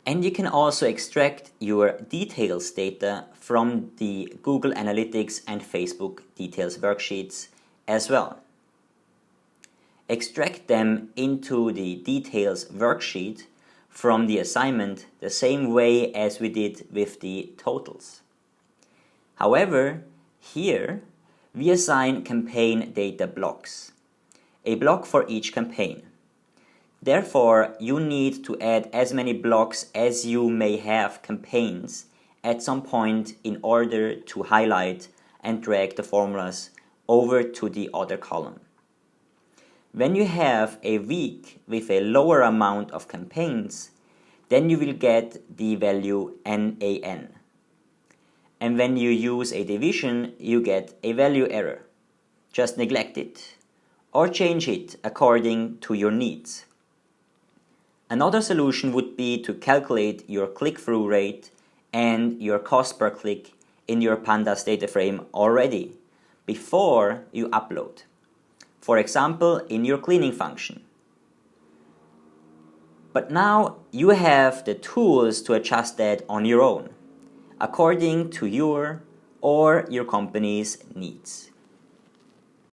And you can also extract your details data from the Google Analytics and Facebook details worksheets as well. Extract them into the details worksheet from the assignment the same way as we did with the totals. However, here we assign campaign data blocks, a block for each campaign. Therefore, you need to add as many blocks as you may have campaigns at some point in order to highlight and drag the formulas over to the other column. When you have a week with a lower amount of campaigns, then you will get the value NaN. And when you use a division, you get a value error. Just neglect it or change it according to your needs. Another solution would be to calculate your click-through rate and your cost per click in your Pandas data frame already before you upload. For example, in your cleaning function. But now you have the tools to adjust that on your own, according to your or your company's needs.